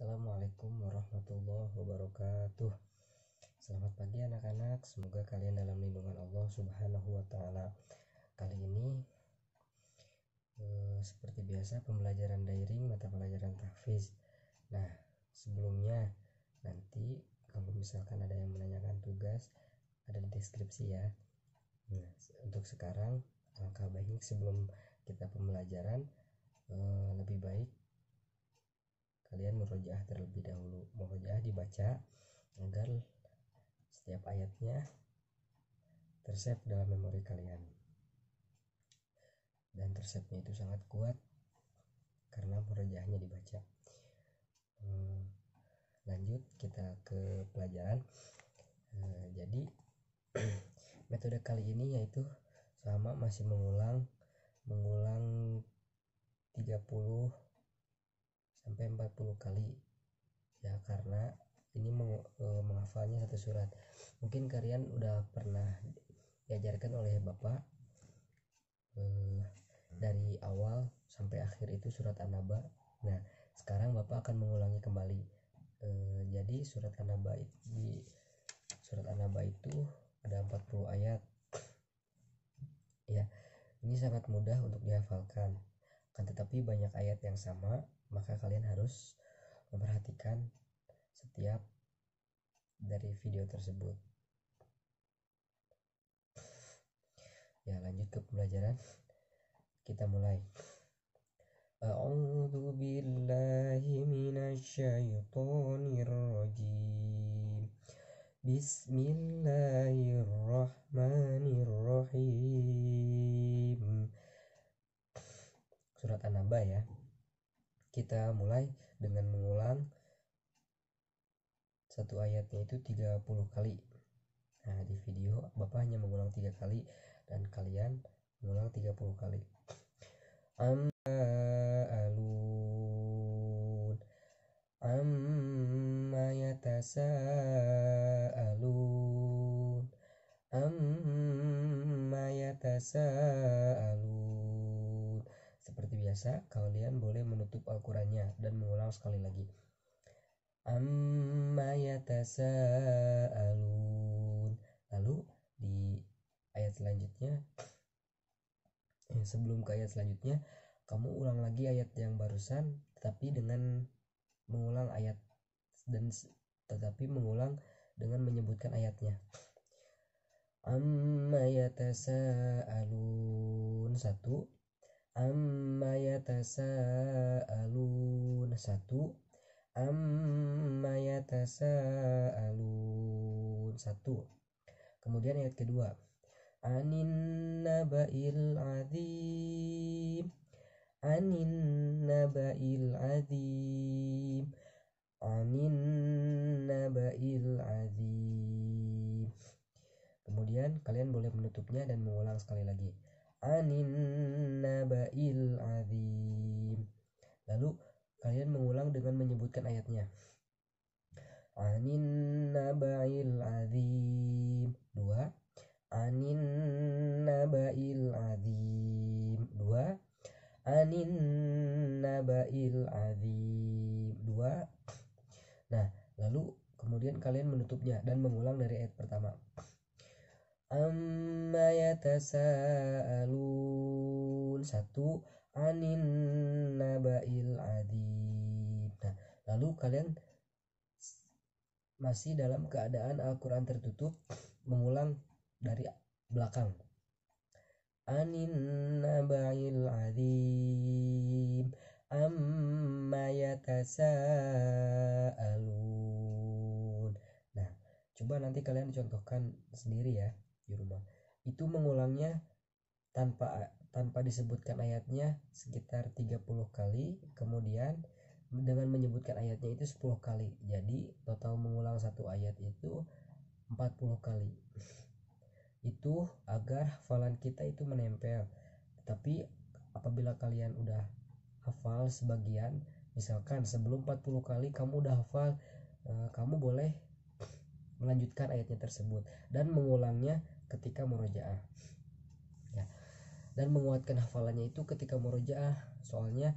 Assalamualaikum warahmatullahi wabarakatuh. Selamat pagi anak-anak, semoga kalian dalam lindungan Allah Subhanahu wa Ta'ala. Kali ini seperti biasa pembelajaran daring mata pelajaran tahfiz. Nah, sebelumnya nanti kalau misalkan ada yang menanyakan tugas, ada di deskripsi ya. Nah, untuk sekarang langkah baiknya sebelum kita pembelajaran, lebih baik kalian murojaah terlebih dahulu. Murojaah dibaca agar setiap ayatnya tersave dalam memori kalian, dan tersave-nya itu sangat kuat karena murojaahnya dibaca. Lanjut kita ke pelajaran. Jadi metode kali ini yaitu sama, masih mengulang 30 sampai 40 kali ya, karena ini menghafalnya satu surat. Mungkin kalian udah pernah diajarkan oleh Bapak dari awal sampai akhir itu surat An-Naba. Nah, sekarang Bapak akan mengulangi kembali. Jadi surat An-Naba itu ada 40 ayat ya. Ini sangat mudah untuk dihafalkan, kan tetapi banyak ayat yang sama, maka kalian harus memperhatikan setiap dari video tersebut. Ya, lanjut ke pembelajaran. Kita mulai. A'udzu billahi minasyaitonir rajim. Bismillahirrahmanirrahim. Surat An-Naba ya. Kita mulai dengan mengulang satu ayatnya itu 30 kali. Nah, di video Bapak hanya mengulang 3 kali dan kalian mengulang 30 kali. Amma yatasaalun. Seperti biasa, kalian boleh menutup Al-Qur'annya dan mengulang sekali lagi. Amma yatasaalun. Lalu di ayat selanjutnya, sebelum ke ayat selanjutnya, kamu ulang lagi ayat yang barusan, tetapi dengan mengulang ayat dengan menyebutkan ayatnya. Amma yatasaalun 1, amma yatasaalun 1, amma yatasaalun 1. Kemudian ayat kedua, anin naba'il azim, anin naba'il azim, anin naba'il azim. Kemudian kalian boleh menutupnya dan mengulang sekali lagi, anin naba'il azim. Lalu kalian mengulang dengan menyebutkan ayatnya, anin naba'il azim 2, anin naba'il azim 2, anin naba'il azim 2. Nah, lalu kemudian kalian menutupnya dan mengulang dari ayat pertama. Amma yatasaalun 1, anin naba'il azim. Nah, lalu kalian masih dalam keadaan Al-Quran tertutup, mengulang dari belakang, anin naba'il azim, amma yatasaalun. Nah, coba nanti kalian contohkan sendiri ya di rumah. Itu mengulangnya tanpa disebutkan ayatnya sekitar 30 kali, kemudian dengan menyebutkan ayatnya itu 10 kali. Jadi total mengulang satu ayat itu 40 kali. Itu agar hafalan kita itu menempel. Tapi apabila kalian udah hafal sebagian, misalkan sebelum 40 kali kamu udah hafal, kamu boleh melanjutkan ayatnya tersebut dan mengulangnya ketika murojaah ya. Dan menguatkan hafalannya itu ketika murojaah, soalnya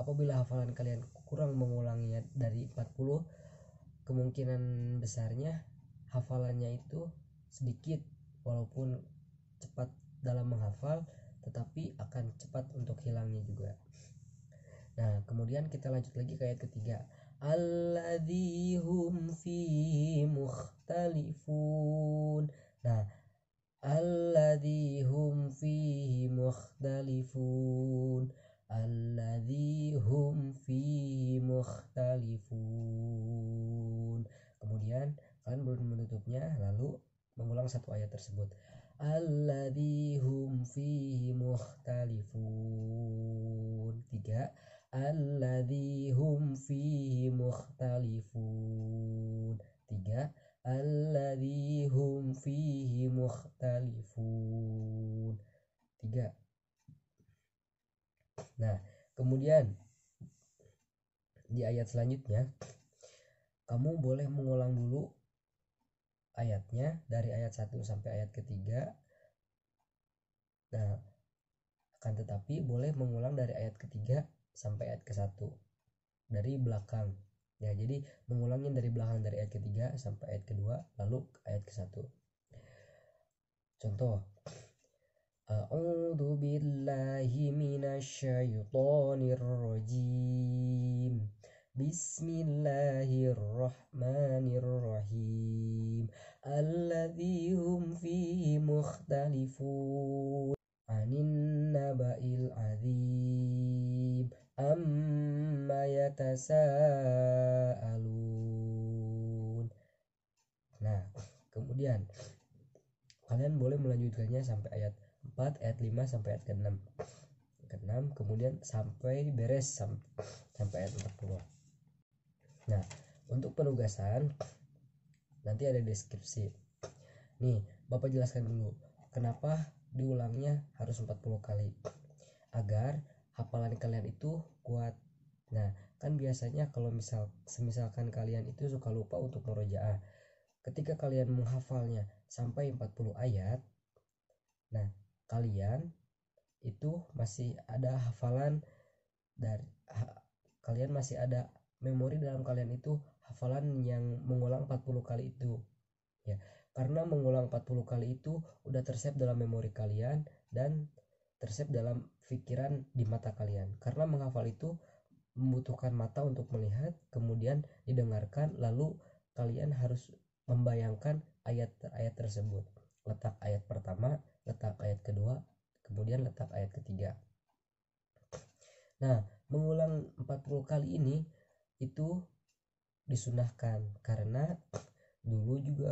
apabila hafalan kalian kurang mengulanginya dari 40, kemungkinan besarnya hafalannya itu sedikit, walaupun cepat dalam menghafal tetapi akan cepat untuk hilangnya juga. Nah, kemudian kita lanjut lagi ke ayat ketiga. Alladzi hum fihi mukhtalifun. Nah, alladzi hum fihi mukhtalifun. Alladzi hum fihi mukhtalifun. Kemudian kalian belum menutupnya, lalu mengulang satu ayat tersebut. Alladzi hum fihi mukhtalifun. 3. Alladzi hum fihi mukhtalifun. 3. Alladzi hum fihi mukhtalifun. 3. Nah, kemudian di ayat selanjutnya kamu boleh mengulang dulu ayatnya dari ayat 1 sampai ayat ketiga. Nah, akan tetapi boleh mengulang dari ayat ketiga sampai ayat ke-1 dari belakang. Ya, jadi mengulangnya dari belakang dari ayat ketiga sampai ayat kedua, lalu ayat ke-1. Contoh, A'udzu billahi minasyaitonir rajim. Bismillahirrahmanirrahim. Alladzi hum fihi mukhtalifun. Anin naba'il azim. Amma yatasaalun. Nah, kemudian kalian boleh melanjutkannya sampai ayat 4, ayat 5 sampai ayat ke-6. Ke-6 kemudian sampai beres sampai ayat 40. Nah, untuk penugasan nanti ada deskripsi. Nih, Bapak jelaskan dulu kenapa diulangnya harus 40 kali. Agar hafalan kalian itu kuat. Nah, kan biasanya kalau misalkan kalian itu suka lupa untuk murojaah. Ketika kalian menghafalnya sampai 40 ayat, nah kalian itu masih ada hafalan dari kalian masih ada memori dalam kalian itu hafalan yang mengulang 40 kali itu. Ya, karena mengulang 40 kali itu udah tersave dalam memori kalian dan tersave dalam pikiran di mata kalian. Karena menghafal itu membutuhkan mata untuk melihat, kemudian didengarkan, lalu kalian harus membayangkan ayat-ayat tersebut. Letak ayat pertama, letak ayat kedua, kemudian letak ayat ketiga. Nah, mengulang 40 kali ini itu disunahkan karena dulu juga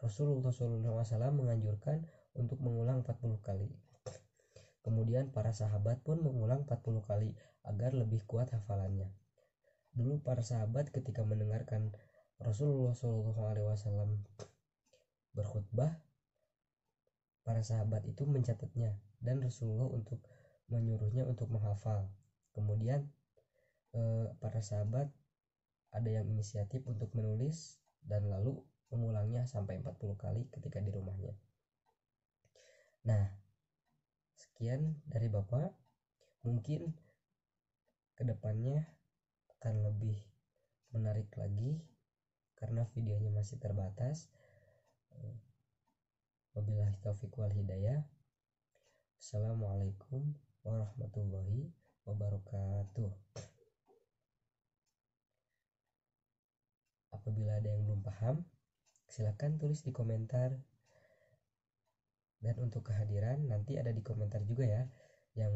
Rasulullah SAW menganjurkan untuk mengulang 40 kali. Kemudian para sahabat pun mengulang 40 kali agar lebih kuat hafalannya. Dulu para sahabat ketika mendengarkan Rasulullah SAW berkhutbah, para sahabat itu mencatatnya dan Rasulullah untuk menyuruhnya untuk menghafal. Kemudian para sahabat ada yang inisiatif untuk menulis dan lalu mengulangnya sampai 40 kali ketika di rumahnya. Nah, sekian dari Bapak. Mungkin kedepannya akan lebih menarik lagi karena videonya masih terbatas. Wabillahi taufiq wal hidayah. Assalamualaikum warahmatullahi wabarakatuh. Apabila ada yang belum paham, silakan tulis di komentar. Dan untuk kehadiran nanti ada di komentar juga ya. Yang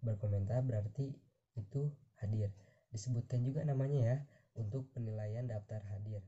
berkomentar berarti itu hadir. Disebutkan juga namanya ya untuk penilaian daftar hadir.